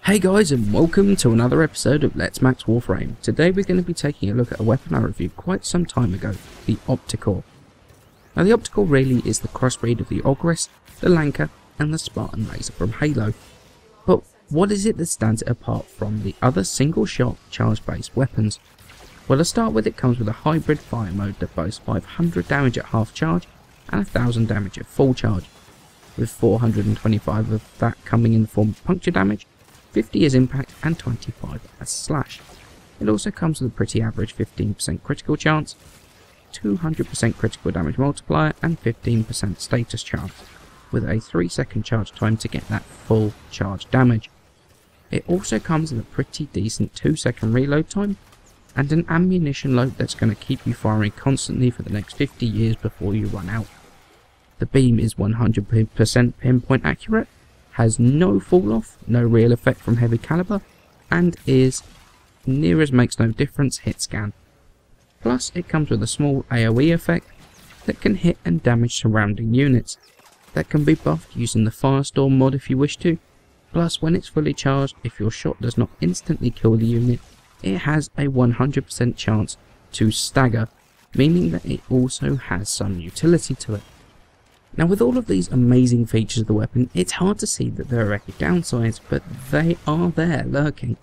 Hey guys, and welcome to another episode of Let's Max Warframe. Today we're going to be taking a look at a weapon I reviewed quite some time ago, the Opticor. Now the Opticor really is the crossbreed of the Ogress, the Lancer and the Spartan Laser from Halo. But what is it that stands it apart from the other single shot charge based weapons? Well, to start with, it comes with a hybrid fire mode that boasts 500 damage at half charge and 1000 damage at full charge, with 425 of that coming in the form of puncture damage, 50 as impact and 25 as slash. It also comes with a pretty average 15% critical chance, 200% critical damage multiplier and 15% status chance, with a 3-second charge time to get that full charge damage. It also comes with a pretty decent 2-second reload time and an ammunition load that's going to keep you firing constantly for the next 50 years before you run out. The beam is 100% pinpoint accurate, has no fall off, no real effect from heavy caliber, and is near as makes no difference hit scan. Plus it comes with a small AoE effect that can hit and damage surrounding units, that can be buffed using the Firestorm mod if you wish to. Plus when it's fully charged, if your shot does not instantly kill the unit, it has a 100% chance to stagger, meaning that it also has some utility to it. Now with all of these amazing features of the weapon, it's hard to see that there are any downsides, but they are there lurking.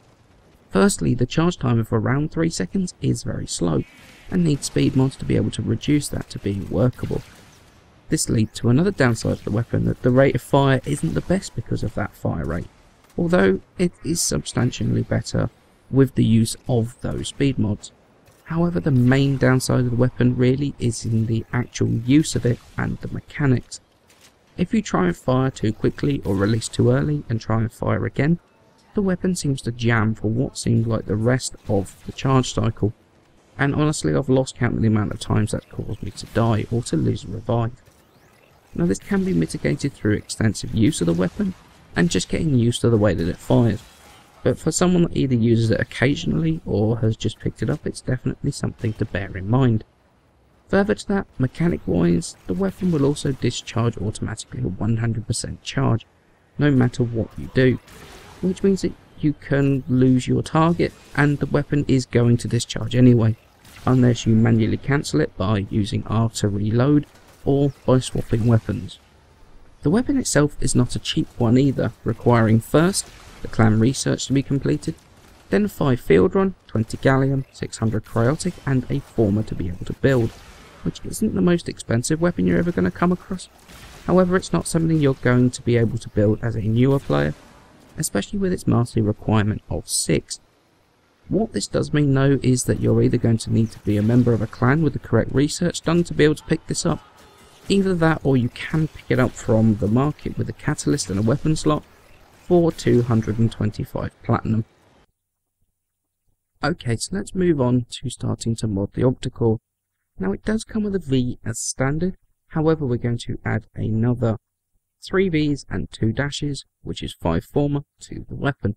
Firstly, the charge time of around 3 seconds is very slow, and needs speed mods to be able to reduce that to being workable. This leads to another downside of the weapon, that the rate of fire isn't the best because of that fire rate, although it is substantially better with the use of those speed mods. However, the main downside of the weapon really is in the actual use of it and the mechanics. If you try and fire too quickly or release too early and try and fire again, the weapon seems to jam for what seemed like the rest of the charge cycle, and honestly I've lost count of the amount of times that caused me to die or to lose a revive. Now this can be mitigated through extensive use of the weapon and just getting used to the way that it fires. But for someone that either uses it occasionally or has just picked it up, it's definitely something to bear in mind. Further to that, mechanic-wise, the weapon will also discharge automatically at 100% charge, no matter what you do, which means that you can lose your target and the weapon is going to discharge anyway, unless you manually cancel it by using R to reload or by swapping weapons. The weapon itself is not a cheap one either, requiring first the clan research to be completed, then 5 field run, 20 gallium, 600 cryotic and a former to be able to build, which isn't the most expensive weapon you're ever going to come across. However, it's not something you're going to be able to build as a newer player, especially with its mastery requirement of 6. What this does mean though is that you're either going to need to be a member of a clan with the correct research done to be able to pick this up. Either that or you can pick it up from the market with a catalyst and a weapon slot for 225 platinum. Okay, so let's move on to starting to mod the Opticor. Now it does come with a V as standard, however we're going to add another 3 Vs and 2 dashes, which is 5 former, to the weapon.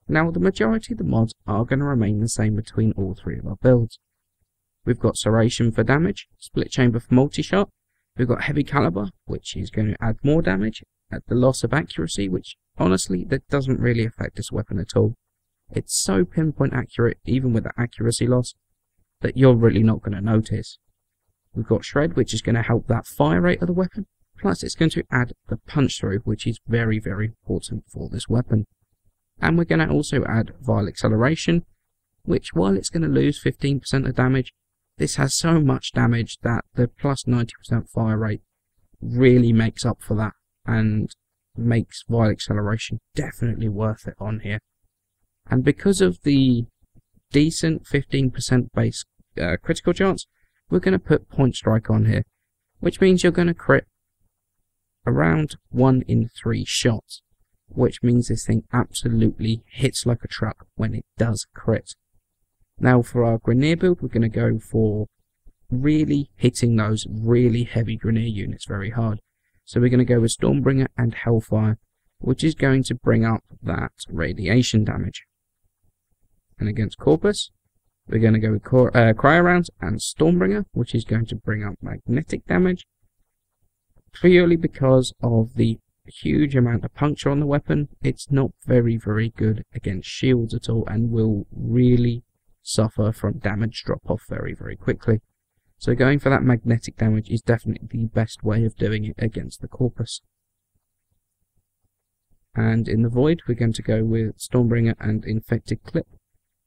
Now the majority of the mods are going to remain the same between all 3 of our builds. We've got serration for damage, split chamber for multi-shot, we've got heavy caliber, which is going to add more damage at the loss of accuracy, which honestly that doesn't really affect this weapon at all. It's so pinpoint accurate even with the accuracy loss that you're really not going to notice. We've got shred, which is going to help that fire rate of the weapon, plus it's going to add the punch through, which is very important for this weapon. And we're going to also add vile acceleration, which while it's going to lose 15% of damage, this has so much damage that the plus 90% fire rate really makes up for that and makes vile acceleration definitely worth it on here. And because of the decent 15% base critical chance, we're going to put point strike on here, which means you're going to crit around 1 in 3 shots, which means this thing absolutely hits like a truck when it does crit. Now for our Grineer build, we're going to go for really hitting those really heavy Grineer units very hard. So we're going to go with Stormbringer and Hellfire, which is going to bring up that radiation damage. And against Corpus, we're going to go with Cryo Rounds and Stormbringer, which is going to bring up magnetic damage, purely because of the huge amount of puncture on the weapon, it's not very good against shields at all and will really suffer from damage drop off very quickly. So going for that magnetic damage is definitely the best way of doing it against the Corpus. And in the Void we're going to go with Stormbringer and Infected Clip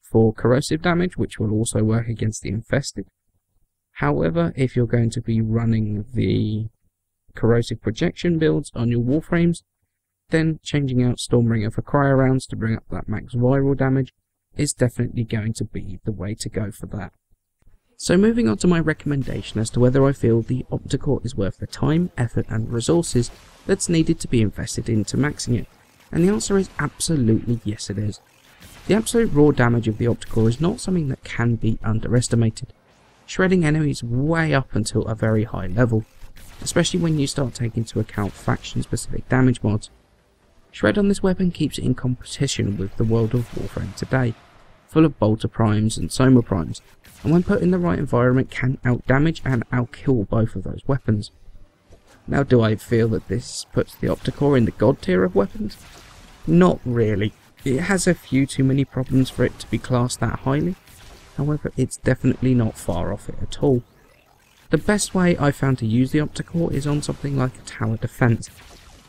for corrosive damage, which will also work against the Infested. However, if you're going to be running the corrosive projection builds on your Warframes, then changing out Stormbringer for cryo rounds to bring up that max viral damage is definitely going to be the way to go for that. So moving on to my recommendation as to whether I feel the Opticor is worth the time, effort and resources that's needed to be invested into maxing it. And the answer is absolutely yes it is. The absolute raw damage of the Opticor is not something that can be underestimated, shredding enemies way up until a very high level, especially when you start taking into account faction specific damage mods. Shred on this weapon keeps it in competition with the world of Warframe today, full of bolter primes and soma primes, and when put in the right environment can outdamage and outkill both of those weapons. Now, do I feel that this puts the Opticor in the god tier of weapons? Not really. It has a few too many problems for it to be classed that highly, however it's definitely not far off it at all. The best way I found to use the Opticor is on something like a tower defense,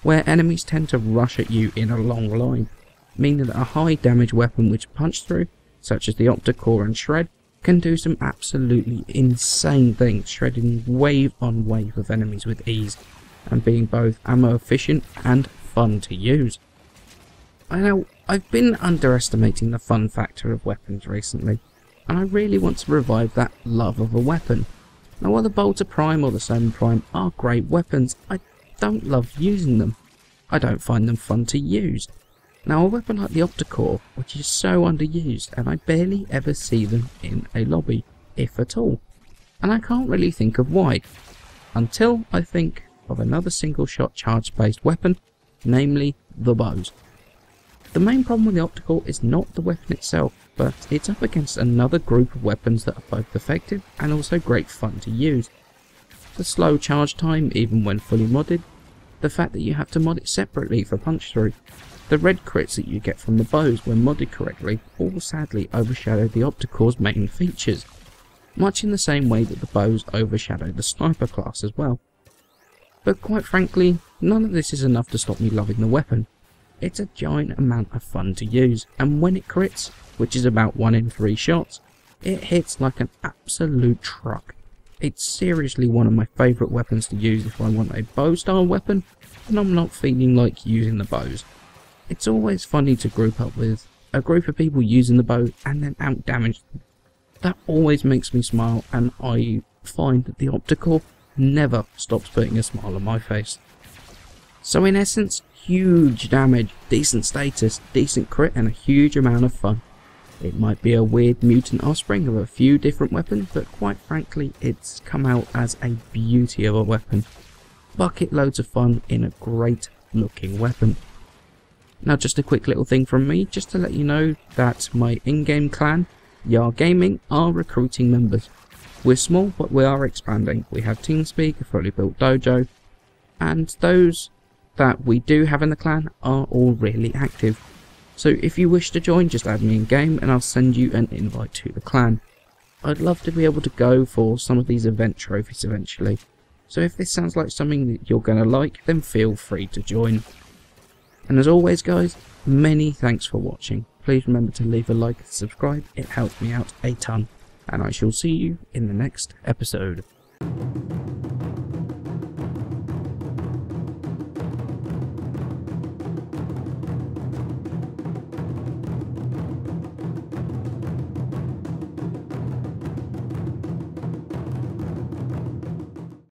where enemies tend to rush at you in a long line, meaning that a high damage weapon which punch through, such as the Opticor and Shred, can do some absolutely insane things, shredding wave on wave of enemies with ease, and being both ammo efficient and fun to use. I know I've been underestimating the fun factor of weapons recently, and I really want to revive that love of a weapon. Now, while the Bolter Prime or the Soma Prime are great weapons, I don't love using them. I don't find them fun to use. Now, a weapon like the Opticor, which is so underused, and I barely ever see them in a lobby, if at all. And I can't really think of why, until I think of another single shot charge based weapon, namely the bows. The main problem with the Opticor is not the weapon itself, but it's up against another group of weapons that are both effective and also great fun to use. The slow charge time even when fully modded, the fact that you have to mod it separately for punch through, the red crits that you get from the bows when modded correctly all sadly overshadow the Opticor's main features, much in the same way that the bows overshadow the sniper class as well. But quite frankly, none of this is enough to stop me loving the weapon. It's a giant amount of fun to use, and when it crits, which is about 1 in 3 shots, it hits like an absolute truck. It's seriously one of my favourite weapons to use if I want a bow style weapon and I'm not feeling like using the bows. It's always funny to group up with a group of people using the bow and then outdamage them. That always makes me smile, and I find that the Opticor never stops putting a smile on my face. So in essence, huge damage, decent status, decent crit and a huge amount of fun. It might be a weird mutant offspring of a few different weapons, but quite frankly it's come out as a beauty of a weapon. Bucket loads of fun in a great looking weapon. Now, just a quick little thing from me, just to let you know that my in-game clan, Yar Gaming, are recruiting members. We're small, but we are expanding. We have TeamSpeak, a fully built dojo, and those that we do have in the clan are all really active. So if you wish to join, just add me in game and I'll send you an invite to the clan. I'd love to be able to go for some of these event trophies eventually. So if this sounds like something that you're going to like, then feel free to join. And as always guys, many thanks for watching. Please remember to leave a like and subscribe, it helps me out a ton. And I shall see you in the next episode.